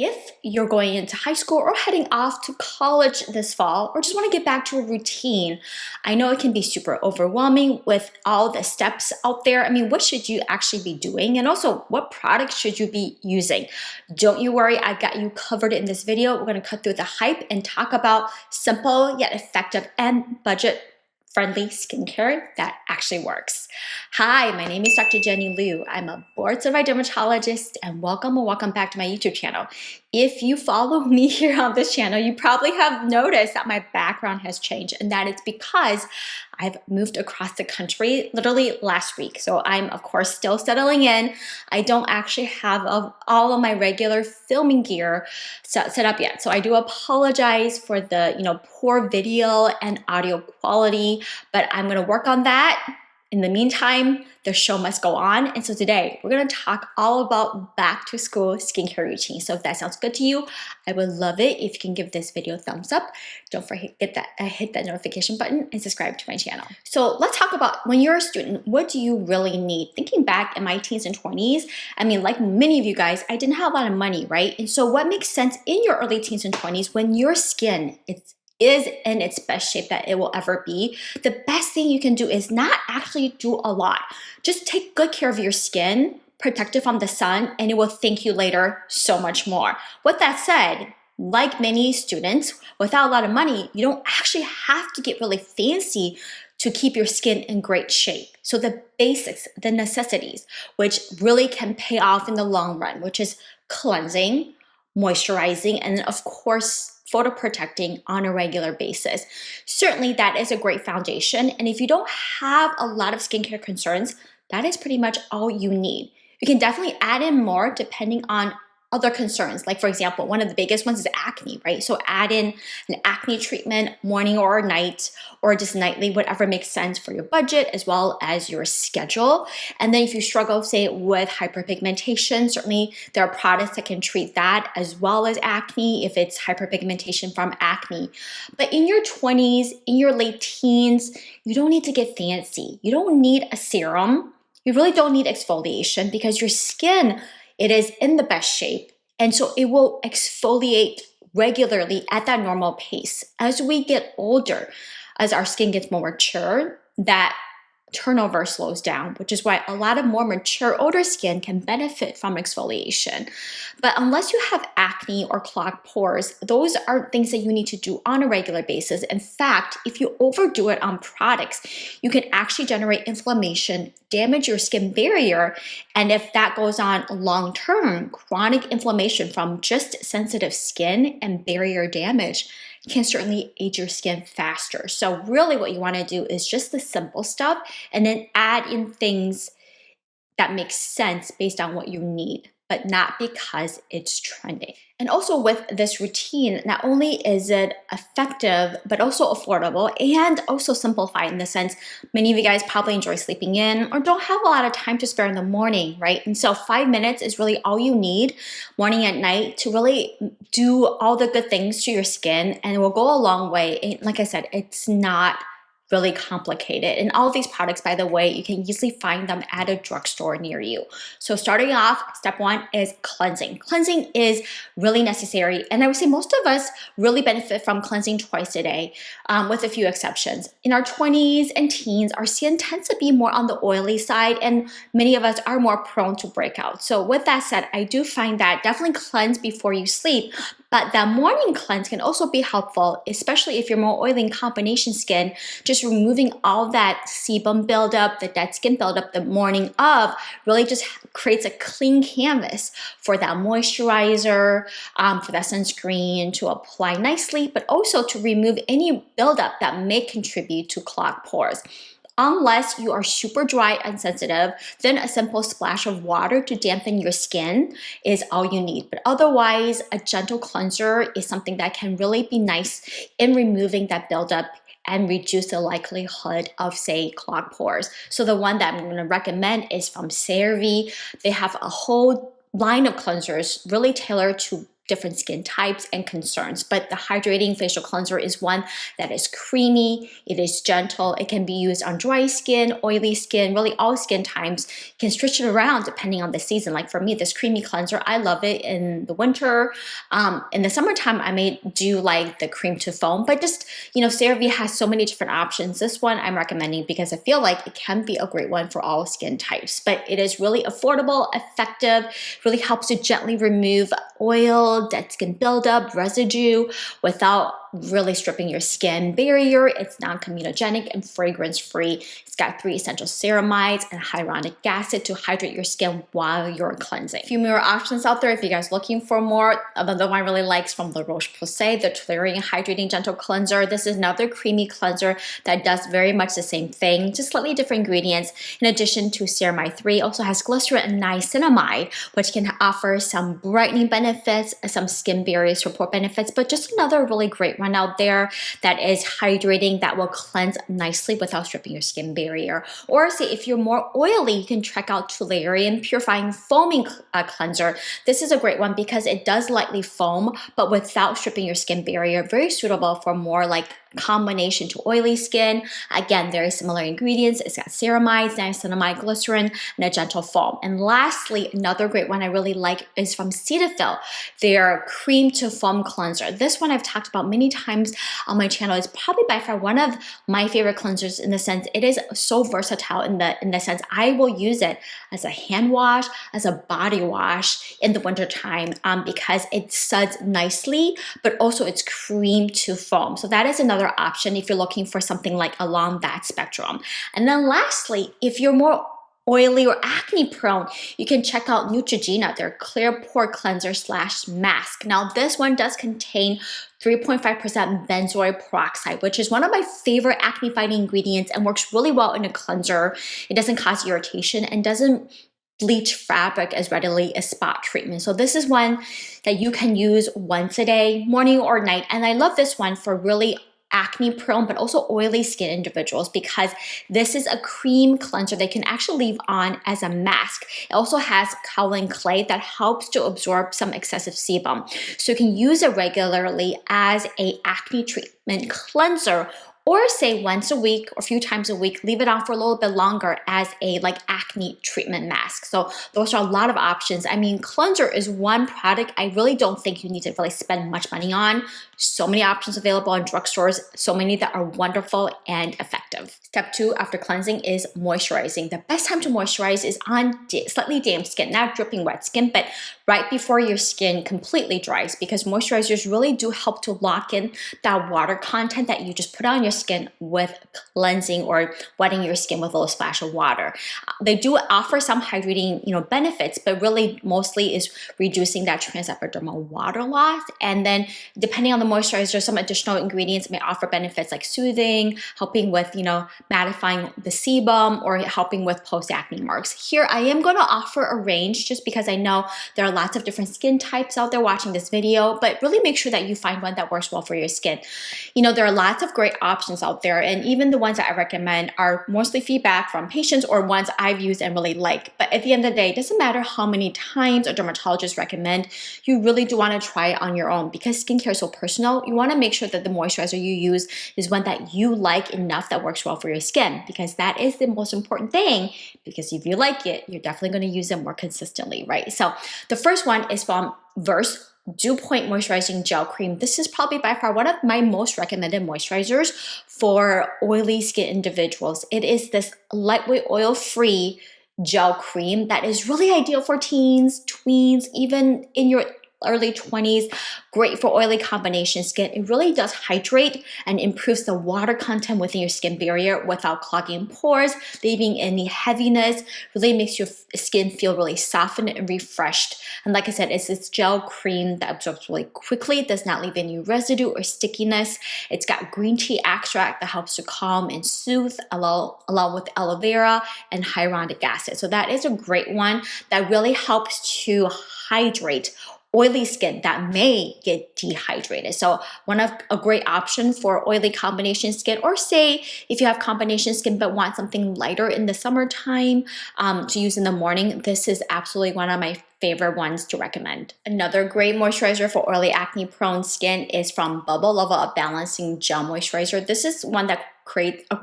If you're going into high school or heading off to college this fall, or just want to get back to a routine, I know it can be super overwhelming with all the steps out there. I mean, what should you actually be doing? And also, what products should you be using? Don't you worry, I've got you covered in this video. We're going to cut through the hype and talk about simple yet effective and budget friendly skincare that actually works. Hi, my name is Dr. Jenny Liu. I'm a board certified dermatologist and welcome back to my YouTube channel. If you follow me here on this channel, you probably have noticed that my background has changed, and that is because I've moved across the country literally last week. So I'm of course still settling in. I don't actually have all of my regular filming gear set up yet. So I do apologize for the poor video and audio quality, but I'm gonna work on that. In the meantime, the show must go on. And so today we're gonna talk all about back to school skincare routine. So if that sounds good to you, I would love it if you can give this video a thumbs up. Don't forget hit that notification button and subscribe to my channel. So let's talk about when you're a student, what do you really need? Thinking back in my teens and 20s, I mean, like many of you guys, I didn't have a lot of money, right? And so what makes sense in your early teens and 20s when your skin is in its best shape that it will ever be, the best thing you can do is not actually do a lot. Just take good care of your skin, protect it from the sun, and it will thank you later so much more. With that said, like many students, without a lot of money, you don't actually have to get really fancy to keep your skin in great shape. So the basics, the necessities, which really can pay off in the long run, which is cleansing, moisturizing, and of course, photoprotecting on a regular basis. Certainly that is a great foundation. And if you don't have a lot of skincare concerns, that is pretty much all you need. You can definitely add in more depending on other concerns. Like for example, one of the biggest ones is acne, right? So add in an acne treatment morning or night, or just nightly, whatever makes sense for your budget as well as your schedule. And then if you struggle, say, with hyperpigmentation, certainly there are products that can treat that as well as acne if it's hyperpigmentation from acne. But in your 20s, in your late teens, you don't need to get fancy. You don't need a serum. You really don't need exfoliation because your skin, it is in the best shape, and so it will exfoliate regularly at that normal pace. As we get older, as our skin gets more mature, that turnover slows down, which is why a lot of more mature, older skin can benefit from exfoliation. But unless you have acne or clogged pores, those are things that you need to do on a regular basis. In fact, if you overdo it on products, you can actually generate inflammation, damage your skin barrier, and if that goes on long-term, chronic inflammation from just sensitive skin and barrier damage can certainly age your skin faster. So really what you want to do is just the simple stuff and then add in things that make sense based on what you need, but not because it's trending. And also with this routine, not only is it effective, but also affordable and also simplified in the sense many of you guys probably enjoy sleeping in or don't have a lot of time to spare in the morning, right? And so 5 minutes is really all you need morning and night to really do all the good things to your skin, and it will go a long way. And like I said, it's not really complicated. And all of these products, by the way, you can easily find them at a drugstore near you. So starting off, step one is cleansing. Cleansing is really necessary. And I would say most of us really benefit from cleansing twice a day, with a few exceptions. In our 20s and teens, our skin tends to be more on the oily side, and many of us are more prone to breakouts. So with that said, I do find that definitely cleanse before you sleep, but that morning cleanse can also be helpful, especially if you're more oily and combination skin. Just removing all that sebum buildup, the dead skin buildup the morning of really just creates a clean canvas for that moisturizer, for that sunscreen to apply nicely, but also to remove any buildup that may contribute to clogged pores. Unless you are super dry and sensitive, then a simple splash of water to dampen your skin is all you need. But otherwise, a gentle cleanser is something that can really be nice in removing that buildup and reduce the likelihood of, say, clogged pores. So the one that I'm going to recommend is from CeraVe. They have a whole line of cleansers really tailored to different skin types and concerns. But the hydrating facial cleanser is one that is creamy, it is gentle, it can be used on dry skin, oily skin, really all skin types. You can switch it around depending on the season. Like for me, this creamy cleanser, I love it in the winter. In the summertime, I may do like the cream to foam, but just, CeraVe has so many different options. This one I'm recommending because I feel like it can be a great one for all skin types, but it is really affordable, effective, really helps to gently remove oil, dead skin buildup, residue without really stripping your skin barrier. It's non-comedogenic and fragrance-free. It's got 3 essential ceramides and hyaluronic acid to hydrate your skin while you're cleansing. A few more options out there if you guys looking for more. Another one I really like is from La Roche-Posay, the Tolerian Hydrating Gentle Cleanser. This is another creamy cleanser that does very much the same thing, just slightly different ingredients. In addition to ceramide 3, also has glycerin and niacinamide, which can offer some brightening benefits, some skin barrier support benefits, but just another really great one out there that is hydrating, that will cleanse nicely without stripping your skin barrier. Or say if you're more oily, you can check out Tolerian Purifying Foaming Cleanser. This is a great one because it does lightly foam, but without stripping your skin barrier. Very suitable for more like combination to oily skin. Again, very similar ingredients. It's got ceramides, niacinamide, glycerin, and a gentle foam. And lastly, another great one I really like is from Cetaphil, their cream to foam cleanser. This one I've talked about many times on my channel. It's probably by far one of my favorite cleansers in the sense it is so versatile in the sense I will use it as a hand wash, as a body wash in the winter time because it suds nicely, but also it's cream to foam. So that is another option if you're looking for something like along that spectrum. And then lastly, if you're more oily or acne prone, you can check out Neutrogena, their clear pore cleanser / mask. Now this one does contain 3.5% benzoyl peroxide, which is one of my favorite acne fighting ingredients and works really well in a cleanser. It doesn't cause irritation and doesn't bleach fabric as readily as spot treatment. So this is one that you can use once a day, morning or night. And I love this one for really acne prone but also oily skin individuals because this is a cream cleanser they can actually leave on as a mask. It also has kaolin clay that helps to absorb some excessive sebum. So you can use it regularly as a acne treatment cleanser, or say once a week or a few times a week, leave it on for a little bit longer as a like acne treatment mask. So those are a lot of options. I mean, cleanser is one product I really don't think you need to really spend much money on. So many options available in drugstores, so many that are wonderful and effective. Step 2 after cleansing is moisturizing. The best time to moisturize is on slightly damp skin, not dripping wet skin, but right before your skin completely dries, because moisturizers really do help to lock in that water content that you just put on your skin with cleansing or wetting your skin with a little splash of water. They do offer some hydrating, benefits, but really mostly is reducing that transepidermal water loss. And then depending on the moisturizer, some additional ingredients may offer benefits like soothing, helping with, mattifying the sebum, or helping with post-acne marks. Here, I am going to offer a range just because I know there are lots of different skin types out there watching this video, but really make sure that you find one that works well for your skin. There are lots of great options out there, and even the ones that I recommend are mostly feedback from patients or ones I've used and really like. But at the end of the day, it doesn't matter how many times a dermatologist recommend, you really do want to try it on your own because skincare is so personal. You want to make sure that the moisturizer you use is one that you like enough that works well for your skin, because that is the most important thing, because if you like it, you're definitely going to use it more consistently, right? So the first one is from Verse Dew Point Moisturizing Gel Cream. This is probably by far one of my most recommended moisturizers for oily skin individuals. It is this lightweight oil-free gel cream that is really ideal for teens, tweens, even in your early 20s, great for oily combination skin. It really does hydrate and improves the water content within your skin barrier without clogging pores, leaving any heaviness, really makes your skin feel really softened and refreshed. And like I said, it's this gel cream that absorbs really quickly, does not leave any residue or stickiness. It's got green tea extract that helps to calm and soothe, along with aloe vera and hyaluronic acid. So that is a great one that really helps to hydrate oily skin that may get dehydrated. So one of a great option for oily combination skin, or say if you have combination skin but want something lighter in the summertime to use in the morning, this is absolutely one of my favorite ones to recommend. Another great moisturizer for oily acne prone skin is from Bubble Lava Balancing Gel Moisturizer. This is one that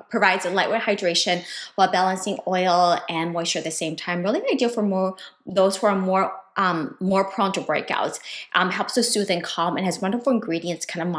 provides a lightweight hydration while balancing oil and moisture at the same time. Really ideal for those who are more prone to breakouts. Helps to soothe and calm and has wonderful ingredients, kind of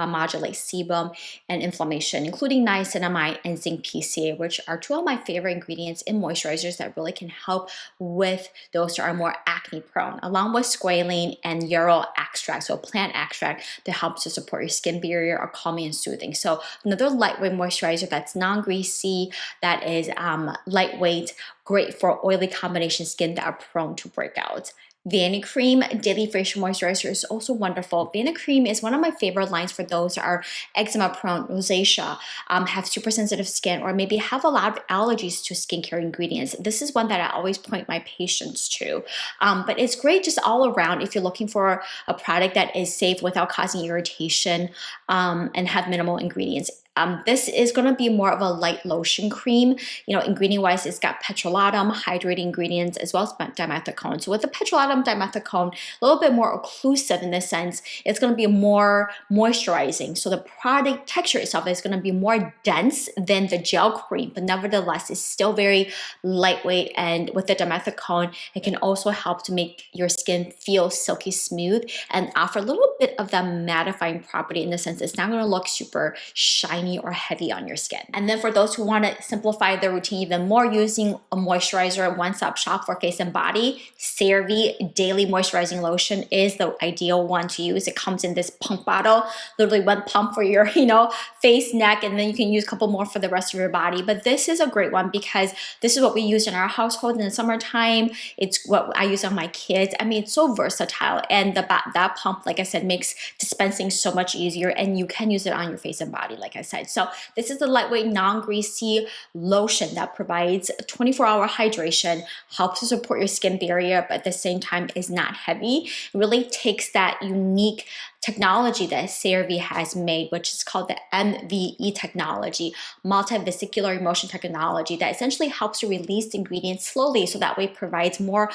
modulate sebum and inflammation, including niacinamide and zinc PCA, which are two of my favorite ingredients in moisturizers that really can help with those that are more acne prone, along with squalene and yarrow extract, so plant extract that helps to support your skin barrier or calming and soothing. So another lightweight moisturizer that's non-greasy, that is lightweight, great for oily combination skin that are prone to breakouts. Vanicream Daily Facial Moisturizer is also wonderful. Vanicream is one of my favorite lines for those that are eczema prone, rosacea, have super sensitive skin, or maybe have a lot of allergies to skincare ingredients. This is one that I always point my patients to. But it's great just all around if you're looking for a product that is safe without causing irritation and have minimal ingredients. This is going to be more of a light lotion cream. Ingredient-wise, it's got petrolatum, hydrating ingredients, as well as dimethicone. So with the petrolatum, dimethicone, a little bit more occlusive in this sense, it's going to be more moisturizing. So the product texture itself is going to be more dense than the gel cream, but nevertheless, it's still very lightweight. And with the dimethicone, it can also help to make your skin feel silky smooth and offer a little bit of that mattifying property in the sense it's not going to look super shiny or heavy on your skin. And then for those who want to simplify their routine even more using a moisturizer, one-stop shop for face and body, CeraVe Daily Moisturizing Lotion is the ideal one to use. It comes in this pump bottle, literally one pump for your face, neck, and then you can use a couple more for the rest of your body. But this is a great one because this is what we use in our household in the summertime. It's what I use on my kids. I mean, it's so versatile, and that pump, like I said, makes dispensing so much easier, and you can use it on your face and body, like I said. So this is a lightweight, non-greasy lotion that provides 24-hour hydration, helps to support your skin barrier, but at the same time is not heavy. It really takes that unique technology that CeraVe has made, which is called the MVE technology, multivesicular emulsion technology, that essentially helps you release the ingredients slowly, so that way it provides more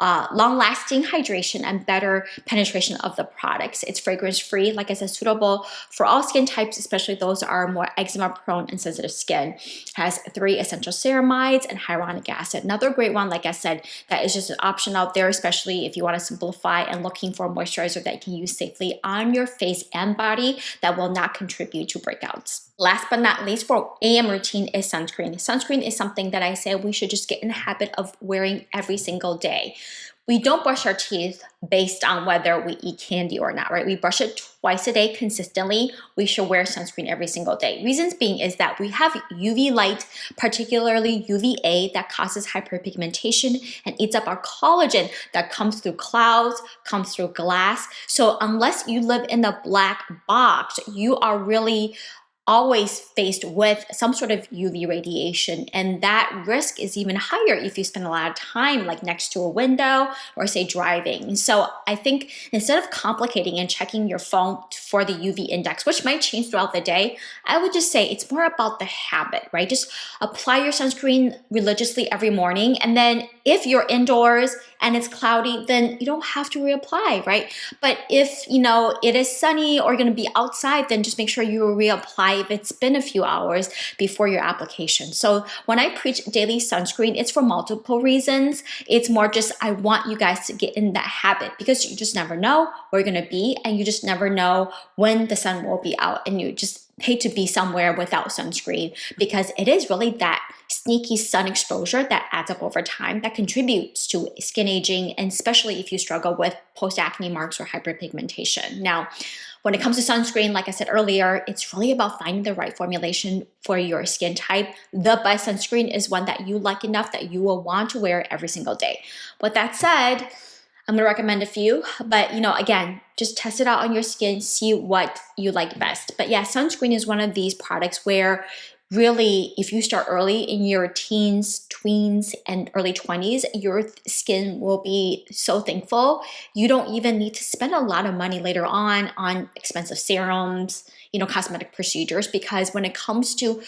long-lasting hydration and better penetration of the products. It's fragrance-free, like I said, suitable for all skin types, especially those that are more eczema-prone and sensitive skin. It has 3 essential ceramides and hyaluronic acid. Another great one, like I said, that is just an option out there, especially if you want to simplify and looking for a moisturizer that you can use safely on your face and body that will not contribute to breakouts. Last but not least, for AM routine is sunscreen. Sunscreen is something that I say we should just get in the habit of wearing every single day. We don't brush our teeth based on whether we eat candy or not, right? We brush it twice a day consistently. We should wear sunscreen every single day. Reasons being is that we have UV light, particularly UVA, that causes hyperpigmentation and eats up our collagen that comes through clouds, comes through glass. So unless you live in the black box, you are really always faced with some sort of UV radiation, and that risk is even higher if you spend a lot of time like next to a window or say driving. So I think instead of complicating and checking your phone for the UV index, which might change throughout the day, I would just say it's more about the habit, right? Just apply your sunscreen religiously every morning, and then if you're indoors and it's cloudy, then you don't have to reapply, right? But if it is sunny or you're going to be outside, then just make sure you reapply if it's been a few hours before your application. So when I preach daily sunscreen, it's for multiple reasons. It's more just I want you guys to get in that habit, because you just never know where you're going to be, and you just never know when the sun will be out, and you just hate to be somewhere without sunscreen, because it is really that sneaky sun exposure that adds up over time that contributes to skin aging, and especially if you struggle with post-acne marks or hyperpigmentation. Now, when it comes to sunscreen, like I said earlier, it's really about finding the right formulation for your skin type. The best sunscreen is one that you like enough that you will want to wear every single day. With that said, I'm going to recommend a few, but again, just test it out on your skin, see what you like best. But yeah, sunscreen is one of these products where really, if you start early in your teens, tweens, and early 20s, your skin will be so thankful. You don't even need to spend a lot of money later on expensive serums, cosmetic procedures, because when it comes to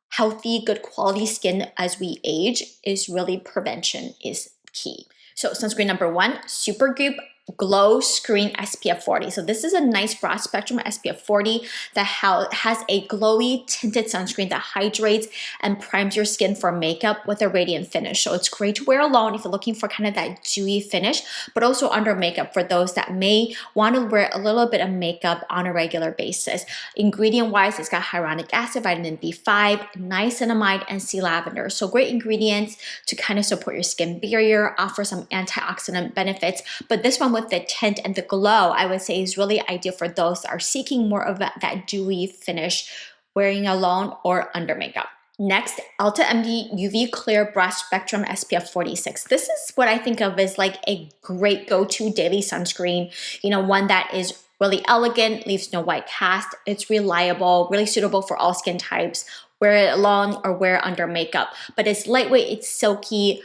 healthy, good quality skin as we age, is really prevention is key. So sunscreen number 1, Supergoop Glow Screen SPF 40. So this is a nice broad spectrum SPF 40 that has a glowy tinted sunscreen that hydrates and primes your skin for makeup with a radiant finish. So it's great to wear alone if you're looking for kind of that dewy finish, but also under makeup for those that may want to wear a little bit of makeup on a regular basis. Ingredient wise, it's got hyaluronic acid, vitamin B5, niacinamide, and sea lavender. So great ingredients to kind of support your skin barrier, offer some antioxidant benefits. But this one with the tint and the glow, I would say is really ideal for those that are seeking more of that dewy finish wearing alone or under makeup. Next, Ulta MD UV Clear Broad Spectrum SPF 46. This is what I think of as like a great go-to daily sunscreen, one that is really elegant, leaves no white cast. It's reliable, really suitable for all skin types. Wear it alone or wear it under makeup. But it's lightweight, it's silky,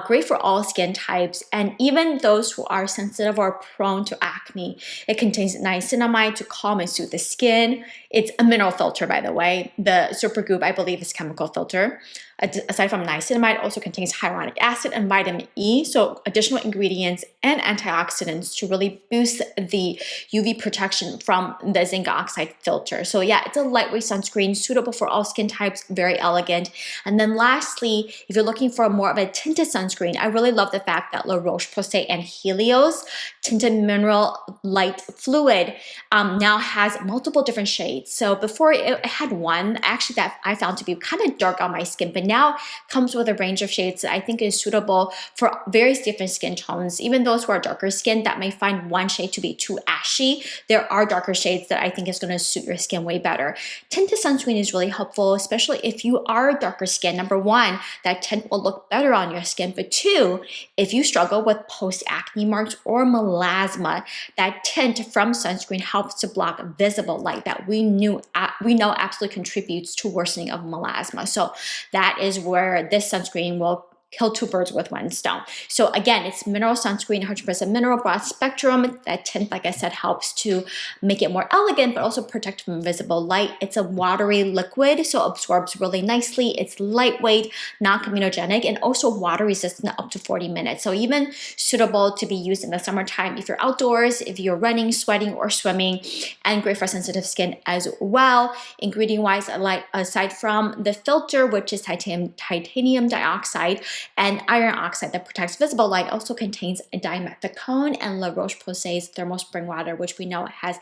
great for all skin types, and even those who are sensitive or prone to acne. It contains niacinamide to calm and soothe the skin. It's a mineral filter, by the way. The Supergoop, I believe, is chemical filter. Aside from niacinamide, also contains hyaluronic acid and vitamin E, so additional ingredients and antioxidants to really boost the UV protection from the zinc oxide filter. So yeah, it's a lightweight sunscreen, suitable for all skin types, very elegant. And then lastly, if you're looking for more of a tinted sunscreen, I really love the fact that La Roche-Posay and Helios Tinted Mineral Light Fluid now has multiple different shades. So before it had one, actually, that I found to be kind of dark on my skin, but now comes with a range of shades that I think is suitable for various different skin tones. Even those who are darker skin that may find one shade to be too ashy, there are darker shades that I think is going to suit your skin way better. Tinted sunscreen is really helpful, especially if you are darker skin. Number 1, that tint will look better on your skin. But 2, if you struggle with post-acne marks or melasma, that tint from sunscreen helps to block visible light that we know absolutely contributes to worsening of melasma. So that is where this sunscreen will kill 2 birds with 1 stone. So again, it's mineral sunscreen, 100% mineral, broad spectrum. That tint, like I said, helps to make it more elegant, but also protect from visible light. It's a watery liquid, so absorbs really nicely. It's lightweight, non-comedogenic, and also water resistant up to 40 minutes. So even suitable to be used in the summertime if you're outdoors, if you're running, sweating, or swimming, and great for sensitive skin as well. Ingredient wise, aside from the filter, which is titanium dioxide, and iron oxide that protects visible light, also contains dimethicone and La Roche-Posay's thermal spring water, which we know has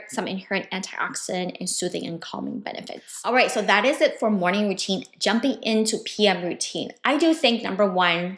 some inherent antioxidant and soothing and calming benefits. All right, so that is it for morning routine. Jumping into PM routine, I do think number 1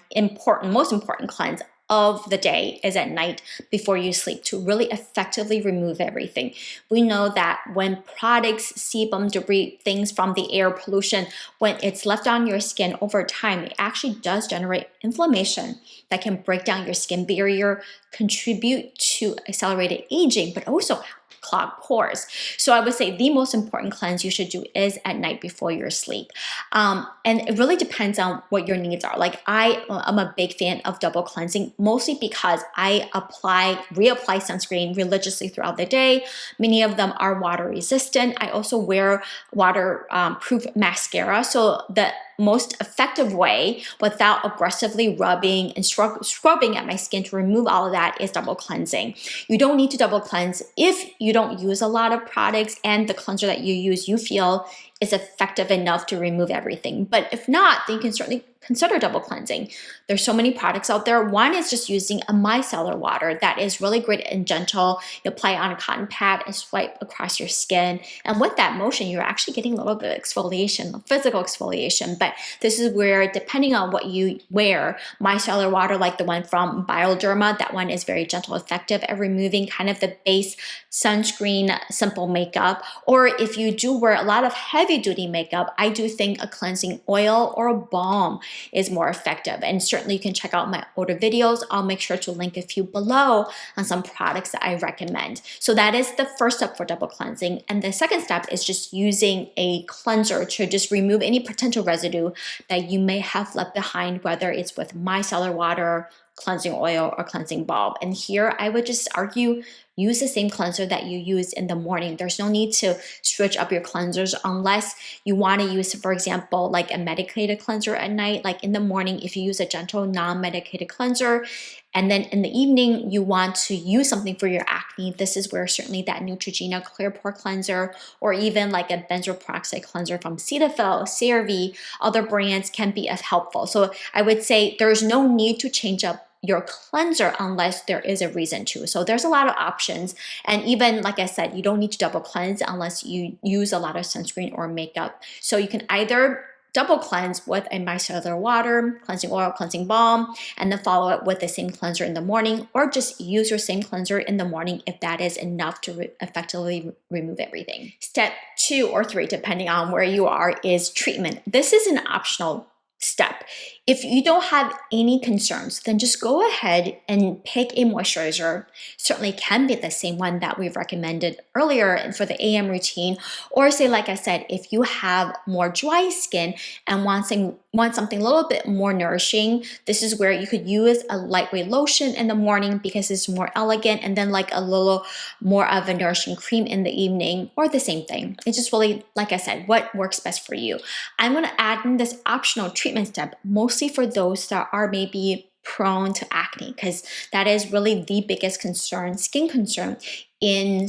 most important cleanse of the day is at night before you sleep to really effectively remove everything. We know that when products, sebum, debris, things from the air, pollution, when it's left on your skin over time, it actually does generate inflammation that can break down your skin barrier, contribute to accelerated aging, but also clog pores. So I would say the most important cleanse you should do is at night before your sleep. And it really depends on what your needs are. Like I am a big fan of double cleansing, mostly because I reapply sunscreen religiously throughout the day. Many of them are water resistant. I also wear water-proof mascara. So the most effective way without aggressively rubbing and scrubbing at my skin to remove all of that is double cleansing. You don't need to double cleanse if you don't use a lot of products and the cleanser that you use you feel is effective enough to remove everything. But if not, then you can certainly consider double cleansing. There's so many products out there. One is just using a micellar water that is really great and gentle. You apply it on a cotton pad and swipe across your skin. And with that motion, you're actually getting a little bit of exfoliation, physical exfoliation. But this is where, depending on what you wear, micellar water like the one from Bioderma, that one is very gentle, effective at removing kind of the base sunscreen, simple makeup. Or if you do wear a lot of heavy duty makeup, I do think a cleansing oil or a balm is more effective. And certainly you can check out my older videos. I'll make sure to link a few below on some products that I recommend. So that is the first step for double cleansing. And the second step is just using a cleanser to just remove any potential residue that you may have left behind, whether it's with micellar water, cleansing oil or cleansing balm. And here I would just argue use the same cleanser that you use in the morning. There's no need to switch up your cleansers unless you want to use, for example, like a medicated cleanser at night. Like in the morning, if you use a gentle non-medicated cleanser, and then in the evening, you want to use something for your acne, this is where certainly that Neutrogena Clear Pore Cleanser or even like a benzoyl peroxide cleanser from Cetaphil, CeraVe, other brands can be as helpful. So I would say there's no need to change up your cleanser unless there is a reason to. So there's a lot of options. And even like I said, you don't need to double cleanse unless you use a lot of sunscreen or makeup. So you can either double cleanse with a micellar water, cleansing oil, cleansing balm, and then follow it with the same cleanser in the morning, or just use your same cleanser in the morning if that is enough to effectively remove everything. Step 2 or 3, depending on where you are, is treatment. This is an optional step. If you don't have any concerns, then just go ahead and pick a moisturizer. Certainly can be the same one that we've recommended earlier for the AM routine, or say, like I said, if you have more dry skin and want something a little bit more nourishing, this is where you could use a lightweight lotion in the morning because it's more elegant, and then like a little more of a nourishing cream in the evening, or the same thing. It's just really, like I said, what works best for you. I'm going to add in this optional treatment step, mostly for those that are maybe prone to acne, because that is really the biggest concern, skin concern in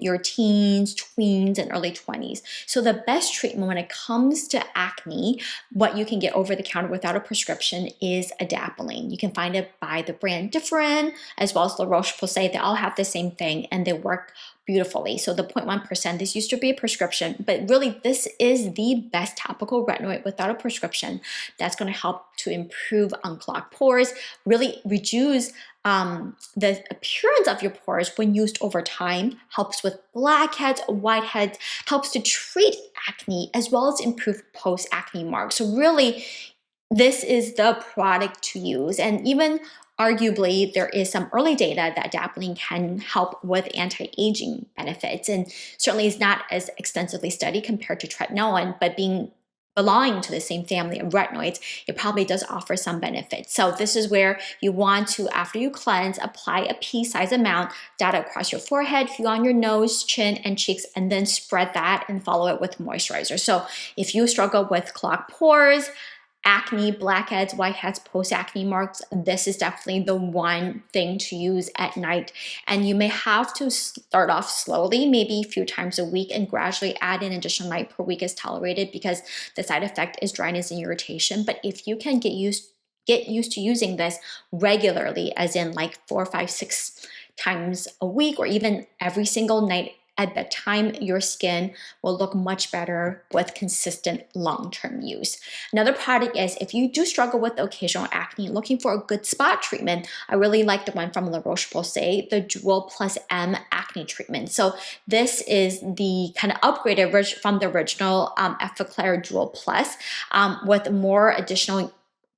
your teens, tweens, and early 20s. So the best treatment when it comes to acne, what you can get over the counter without a prescription, is adapalene. You can find it by the brand Differin as well as La Roche-Posay. They all have the same thing and they work beautifully. So the 0.1%, this used to be a prescription, but really this is the best topical retinoid without a prescription that's going to help to improve unclogged pores, really reduce the appearance of your pores when used over time, helps with blackheads, whiteheads, helps to treat acne as well as improve post-acne marks. So really, this is the product to use. And even arguably, there is some early data that adapalene can help with anti-aging benefits, and certainly is not as extensively studied compared to tretinoin, but belonging to the same family of retinoids, it probably does offer some benefits. So this is where you want to, after you cleanse, apply a pea-sized amount, dot it across your forehead, few on your nose, chin, and cheeks, and then spread that and follow it with moisturizer. So if you struggle with clogged pores, acne, blackheads, whiteheads, post-acne marks, this is definitely the one thing to use at night. And you may have to start off slowly, maybe a few times a week, and gradually add in additional night per week as tolerated, because the side effect is dryness and irritation. But if you can get used to using this regularly, as in like 4, 5, 6 times a week, or even every single night at bedtime, your skin will look much better with consistent long-term use. Another product is, if you do struggle with occasional acne, looking for a good spot treatment, I really like the one from La Roche-Posay, the Dual Plus M Acne Treatment. So this is the kind of upgraded from the original Effaclar Dual Plus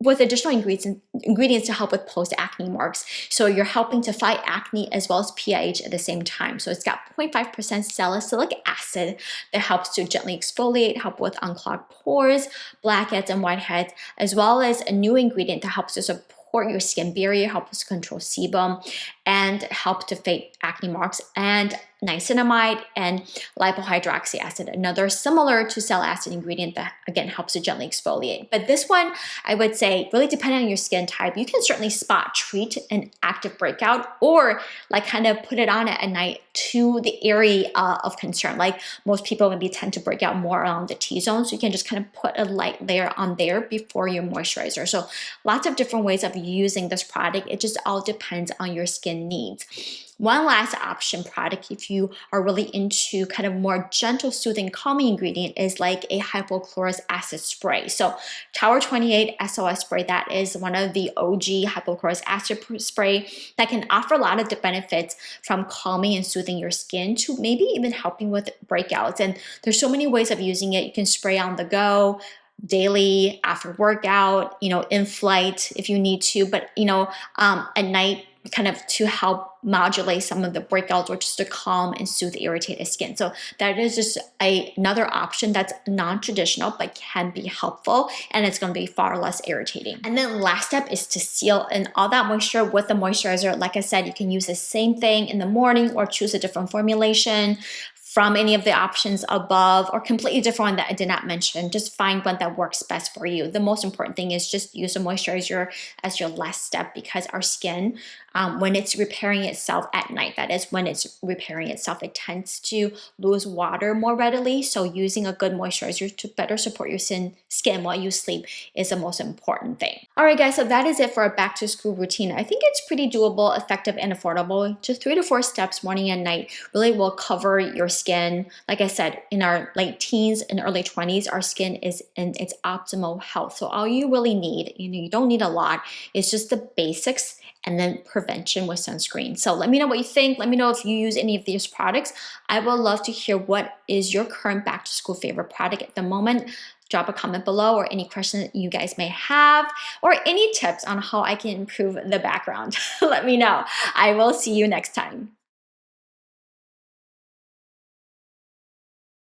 with additional ingredients to help with post-acne marks. So you're helping to fight acne as well as PIH at the same time. So it's got 0.5% salicylic acid that helps to gently exfoliate, help with unclogged pores, blackheads, and whiteheads, as well as a new ingredient that helps to support your skin barrier, helps to control sebum, and help to fight acne marks, and niacinamide and lipohydroxy acid, another similar to cell acid ingredient that again helps to gently exfoliate. But this one, I would say, really depending on your skin type, you can certainly spot treat an active breakout, or like kind of put it on at night to the area of concern. Like most people maybe tend to break out more around the T-zone, so you can just kind of put a light layer on there before your moisturizer. So lots of different ways of using this product. It just all depends on your skin needs. One last option product, if you are really into kind of more gentle, soothing, calming ingredient, is like a hypochlorous acid spray. So Tower 28 SOS spray, that is one of the OG hypochlorous acid spray that can offer a lot of the benefits, from calming and soothing your skin to maybe even helping with breakouts. And there's so many ways of using it. You can spray on the go, daily, after workout, in flight if you need to, but at night, kind of to help modulate some of the breakouts or just to calm and soothe irritated skin. So that is just another option that's non-traditional but can be helpful, and it's going to be far less irritating. And then last step is to seal in all that moisture with the moisturizer. Like I said, you can use the same thing in the morning or choose a different formulation from any of the options above, or completely different one that I did not mention. Just find one that works best for you. The most important thing is just use a moisturizer as your last step, because our skin, when it's repairing itself at night, that is when it's repairing itself, it tends to lose water more readily. So using a good moisturizer to better support your skin while you sleep is the most important thing. All right, guys, so that is it for a back to school routine. I think it's pretty doable, effective, and affordable. Just 3 to 4 steps, morning and night, really will cover your skin. Like I said, in our late teens and early 20s, our skin is in its optimal health. So all you really need, you don't need a lot, it's just the basics, and then prevention with sunscreen. So let me know what you think. Let me know if you use any of these products. I would love to hear what is your current back to school favorite product at the moment. Drop a comment below, or any questions you guys may have, or any tips on how I can improve the background. Let me know. I will see you next time.